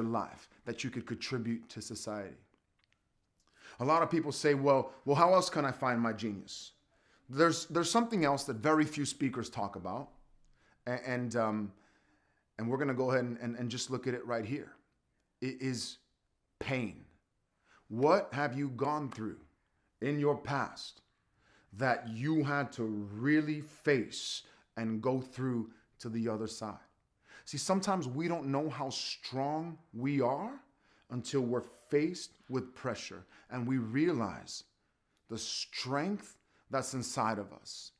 life that you could contribute to society. A lot of people say, well, how else can I find my genius? There's something else that very few speakers talk about, and we're going to go ahead and just look at it right here. It is pain. What have you gone through in your past that you had to really face and go through to the other side? See, sometimes we don't know how strong we are until we're faced with pressure and we realize the strength that's inside of us.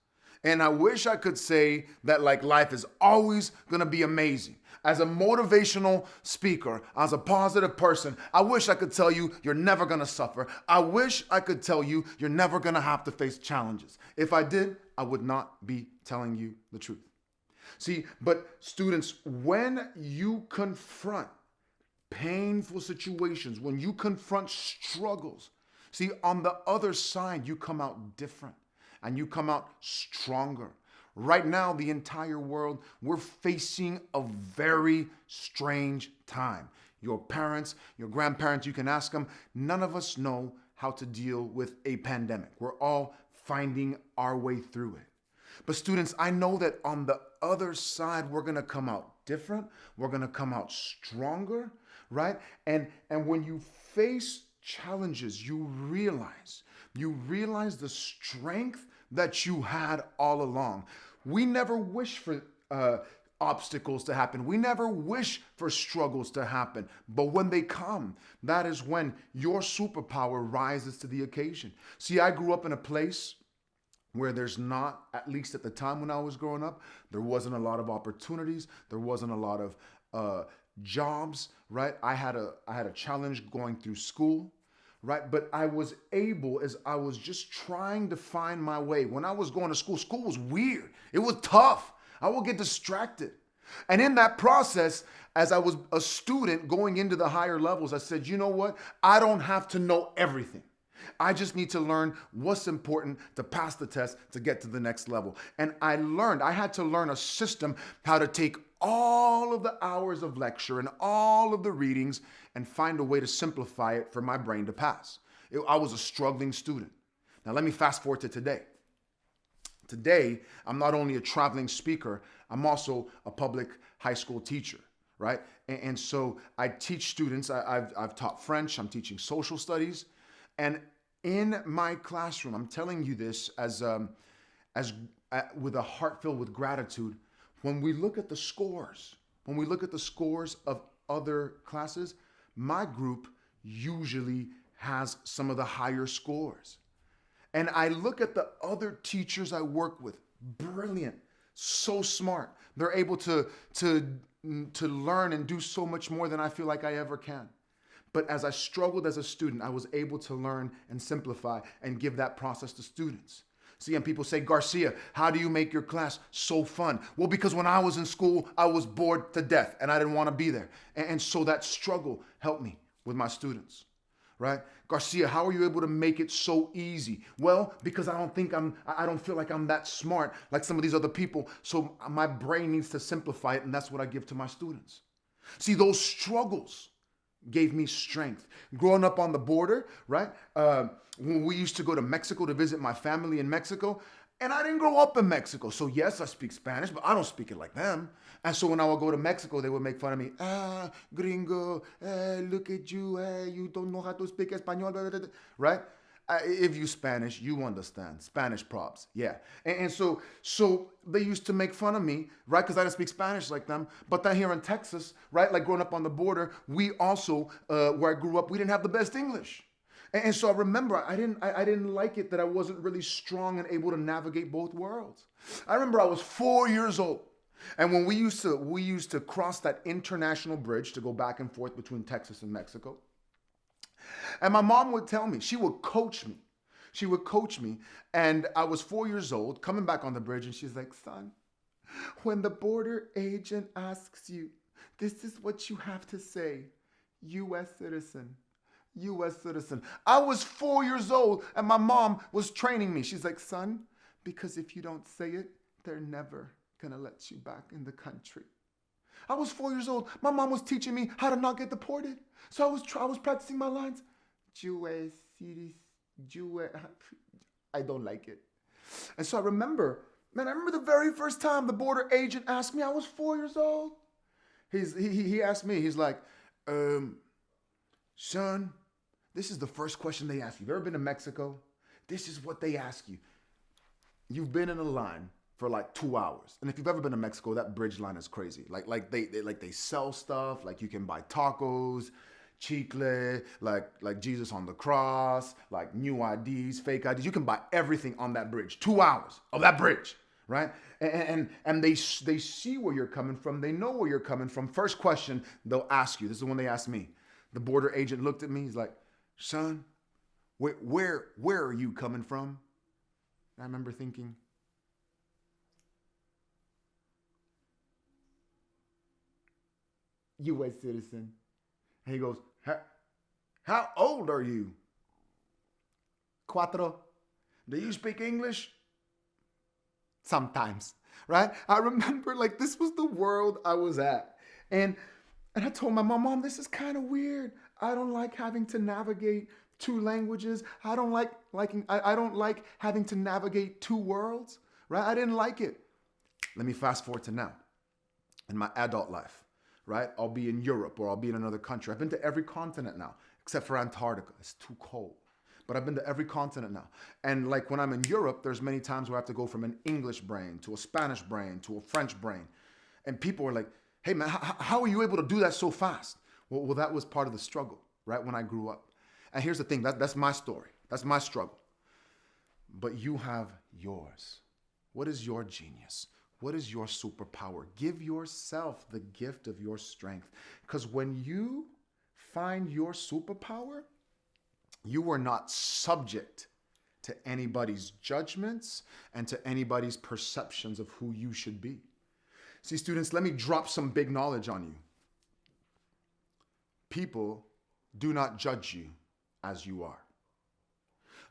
And I wish I could say that like life is always going to be amazing. As a motivational speaker, as a positive person, I wish I could tell you you're never going to suffer. I wish I could tell you you're never going to have to face challenges. If I did, I would not be telling you the truth. See, but students, when you confront painful situations, when you confront struggles, see, on the other side, you come out different and you come out stronger. Right now, the entire world, we're facing a very strange time. Your parents, your grandparents, you can ask them, none of us know how to deal with a pandemic. We're all finding our way through it. But students, I know that on the other side, we're going to come out different. We're going to come out stronger, right? And when you face challenges, you realize the strength that you had all along. We never wish for obstacles to happen. We never wish for struggles to happen. But when they come, that is when your superpower rises to the occasion. See, I grew up in a place where there's not, at least at the time when I was growing up, there wasn't a lot of opportunities. There wasn't a lot of jobs, right? I had a challenge going through school, right? But I was able, as I was just trying to find my way. When I was going to school, school was weird. It was tough. I would get distracted. And in that process, as I was a student going into the higher levels, I said, you know what? I don't have to know everything. I just need to learn what's important to pass the test to get to the next level. And I had to learn a system how to take all of the hours of lecture and all of the readings and find a way to simplify it for my brain to pass. I was a struggling student. Now let me fast forward to today. Today, I'm not only a traveling speaker, I'm also a public high school teacher, right? And so I teach students. I've taught French. I'm teaching social studies. And in my classroom, I'm telling you this with a heart filled with gratitude. When we look at the scores, of other classes, my group usually has some of the higher scores. And I look at the other teachers I work with, brilliant, so smart. They're able to learn and do so much more than I feel like I ever can. But as I struggled as a student, I was able to learn and simplify and give that process to students. See, and people say, Garcia, how do you make your class so fun? Well, because when I was in school, I was bored to death and I didn't want to be there. And so that struggle helped me with my students, right? Garcia, how are you able to make it so easy? Well, because I don't feel like I'm that smart like some of these other people. So my brain needs to simplify it. And that's what I give to my students. See, those struggles gave me strength. Growing up on the border, right? When we used to go to Mexico to visit my family in Mexico, and I didn't grow up in Mexico. So yes, I speak Spanish, but I don't speak it like them. And so when I would go to Mexico, they would make fun of me. Gringo, look at you, you don't know how to speak Espanol, right? If you Spanish, you understand. Spanish props, yeah. And so they used to make fun of me, right? Because I didn't speak Spanish like them. But then here in Texas, right, like growing up on the border, we also, where I grew up, we didn't have the best English. And so I remember I didn't like it that I wasn't really strong and able to navigate both worlds. I remember I was 4 years old. And when we used to cross that international bridge to go back and forth between Texas and Mexico. And my mom would tell me, she would coach me. And I was 4 years old, coming back on the bridge, and she's like, son, when the border agent asks you, this is what you have to say, U.S. citizen, U.S. citizen. I was 4 years old, and my mom was training me. She's like, son, because if you don't say it, they're never going to let you back in the country. I was 4 years old. My mom was teaching me how to not get deported. So I was practicing my lines. Jewish, Jewish. I don't like it. And so I remember, man, I remember the very first time the border agent asked me, I was 4 years old. He asked me, he's like, son, this is the first question they ask you. You've ever been to Mexico? This is what they ask you. You've been in a line for like 2 hours. And if you've ever been to Mexico, that bridge line is crazy. Like they sell stuff, like you can buy tacos, chicle, like Jesus on the cross, like new IDs, fake IDs. You can buy everything on that bridge. 2 hours of that bridge, right? And they see where you're coming from. They know where you're coming from. First question they'll ask you. This is the one they asked me. The border agent looked at me. He's like, son, where are you coming from? And I remember thinking, U.S. citizen. And he goes, how old are you? Cuatro. Do you speak English? Sometimes, right? I remember like this was the world I was at. And I told my mom, this is kind of weird. I don't like having to navigate two languages. I don't like having to navigate two worlds, right? I didn't like it. Let me fast forward to now. In my adult life, right? I'll be in Europe or I'll be in another country. I've been to every continent now, except for Antarctica. It's too cold. But I've been to every continent now. And like when I'm in Europe, there's many times where I have to go from an English brain to a Spanish brain to a French brain. And people are like, hey man, how are you able to do that so fast? Well, that was part of the struggle, right? When I grew up. And here's the thing, that's my story. That's my struggle. But you have yours. What is your genius? What is your superpower? Give yourself the gift of your strength. Because when you find your superpower, you are not subject to anybody's judgments and to anybody's perceptions of who you should be. See, students, let me drop some big knowledge on you. People do not judge you as you are.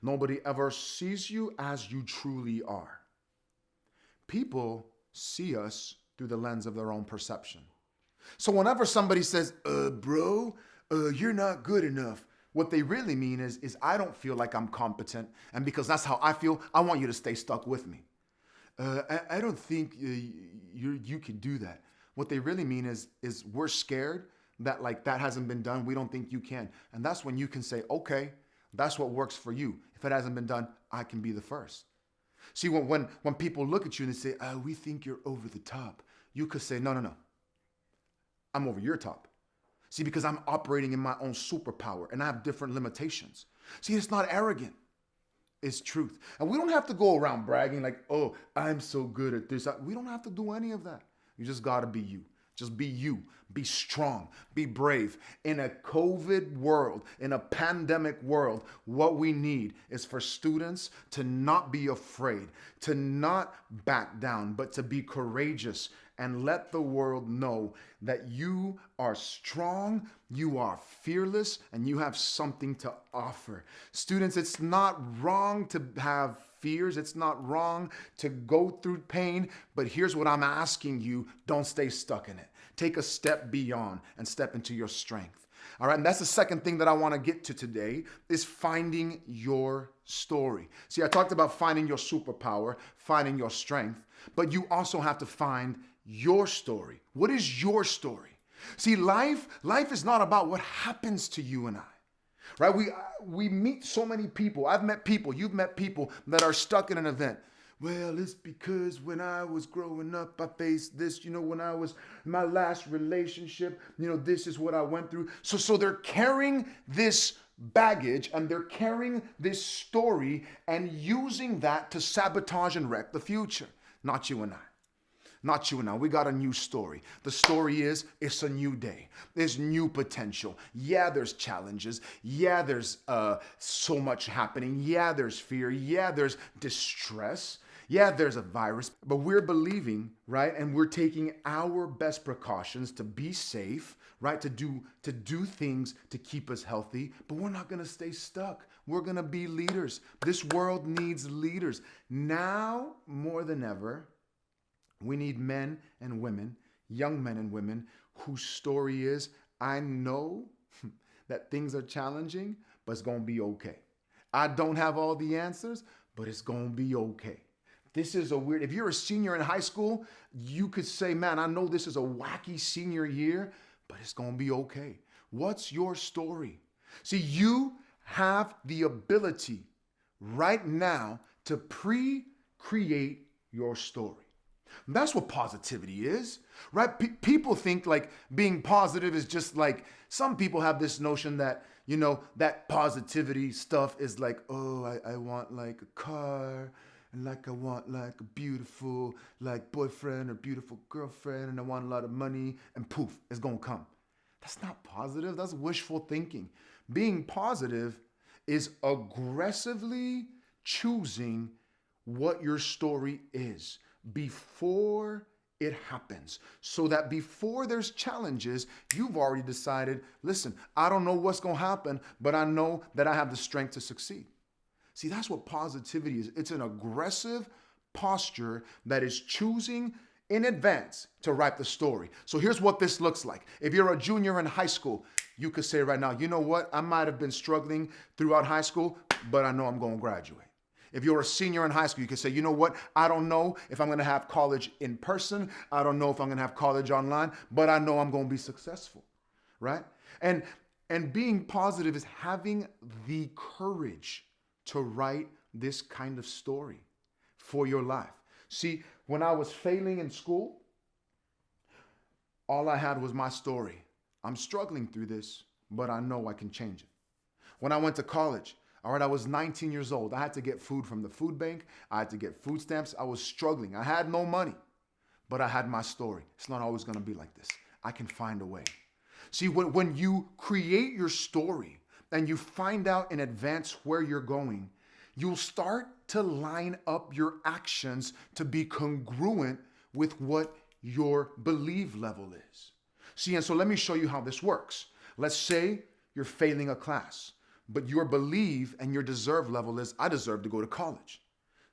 Nobody ever sees you as you truly are. People see us through the lens of their own perception. So whenever somebody says, bro, you're not good enough, what they really mean is I don't feel like I'm competent. And because that's how I feel, I want you to stay stuck with me. I don't think you can do that. What they really mean is we're scared that like that hasn't been done. We don't think you can. And that's when you can say, okay, that's what works for you. If it hasn't been done, I can be the first. See, when people look at you and they say, we think you're over the top, you could say, no. I'm over your top. See, because I'm operating in my own superpower and I have different limitations. See, it's not arrogant. It's truth. And we don't have to go around bragging like, oh, I'm so good at this. We don't have to do any of that. You just got to be you. Just be you. Be strong. Be brave. In a COVID world, in a pandemic world, what we need is for students to not be afraid, to not back down, but to be courageous and let the world know that you are strong, you are fearless, and you have something to offer. Students, it's not wrong to have fears. It's not wrong to go through pain, but here's what I'm asking you. Don't stay stuck in it. Take a step beyond and step into your strength. All right, and that's the second thing that I want to get to today is finding your story. See, I talked about finding your superpower, finding your strength, but you also have to find your story. What is your story? See, life is not about what happens to you and I. Right? We meet so many people. I've met people, you've met people that are stuck in an event. Well, it's because when I was growing up, I faced this, when I was in my last relationship, this is what I went through. So they're carrying this baggage and they're carrying this story and using that to sabotage and wreck the future. Not you and I. Not you and I. We got a new story. The story is it's a new day. There's new potential. Yeah, there's challenges. Yeah, there's so much happening. Yeah, there's fear. Yeah, there's distress. Yeah, there's a virus. But we're believing, right? And we're taking our best precautions to be safe, right? To do things to keep us healthy. But we're not going to stay stuck. We're going to be leaders. This world needs leaders. Now more than ever, we need men and women, young men and women whose story is, I know that things are challenging, but it's going to be okay. I don't have all the answers, but it's going to be okay. This is a weird, if you're a senior in high school, you could say, man, I know this is a wacky senior year, but it's going to be okay. What's your story? See, you have the ability right now to pre-create your story. That's what positivity is, right? People think like being positive is just like, some people have this notion that, that positivity stuff is like, oh, I want like a car, and like I want like a beautiful like boyfriend or beautiful girlfriend, and I want a lot of money, and poof, it's gonna come. That's not positive. That's wishful thinking. Being positive is aggressively choosing what your story is before it happens, so that before there's challenges, you've already decided, listen, I don't know what's going to happen, but I know that I have the strength to succeed. See, that's what positivity is. It's an aggressive posture that is choosing in advance to write the story. So here's what this looks like. If you're a junior in high school, you could say right now, you know what? I might have been struggling throughout high school, but I know I'm going to graduate. If you're a senior in high school, you can say, you know what? I don't know if I'm going to have college in person. I don't know if I'm going to have college online, but I know I'm going to be successful, right? And being positive is having the courage to write this kind of story for your life. See, when I was failing in school, all I had was my story. I'm struggling through this, but I know I can change it. When I went to college, all right, I was 19 years old. I had to get food from the food bank. I had to get food stamps. I was struggling. I had no money, but I had my story. It's not always going to be like this. I can find a way. See, when you create your story and you find out in advance where you're going, you'll start to line up your actions to be congruent with what your belief level is. See, and so let me show you how this works. Let's say you're failing a class, but your belief and your deserve level is, I deserve to go to college.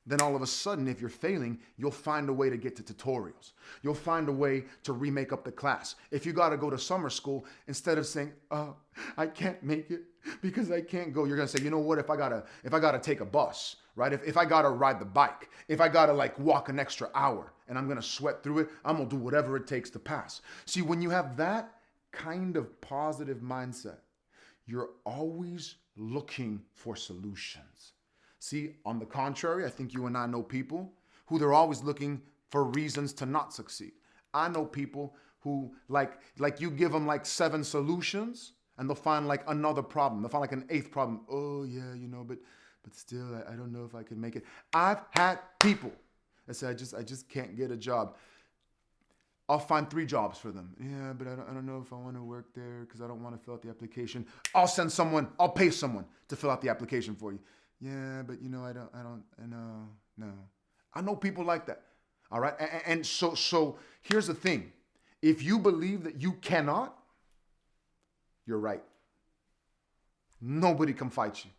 Then all of a sudden, if you're failing, you'll find a way to get to tutorials. You'll find a way to remake up the class. If you got to go to summer school, instead of saying, oh, I can't make it because I can't go, you're going to say, you know what, if I gotta take a bus, right? If I got to ride the bike, if I got to like walk an extra hour and I'm going to sweat through it, I'm going to do whatever it takes to pass. See, when you have that kind of positive mindset, you're always looking for solutions. See, on the contrary, I think you and I know people who they're always looking for reasons to not succeed. I know people who like you give them like 7 solutions and they'll find like another problem. They'll find like an 8th problem. Oh yeah, but still, I don't know if I can make it. I've had people that say, I just can't get a job. I'll find 3 jobs for them. Yeah, but I don't know if I want to work there because I don't want to fill out the application. I'll pay someone to fill out the application for you. Yeah, but no. I know people like that. All right. And so here's the thing. If you believe that you cannot, you're right. Nobody can fight you.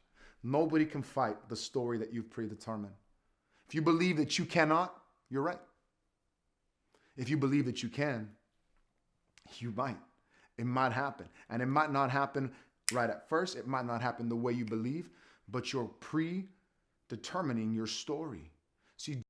Nobody can fight the story that you've predetermined. If you believe that you cannot, you're right. If you believe that you can, you might. It might happen. And it might not happen right at first. It might not happen the way you believe, but you're predetermining your story. See,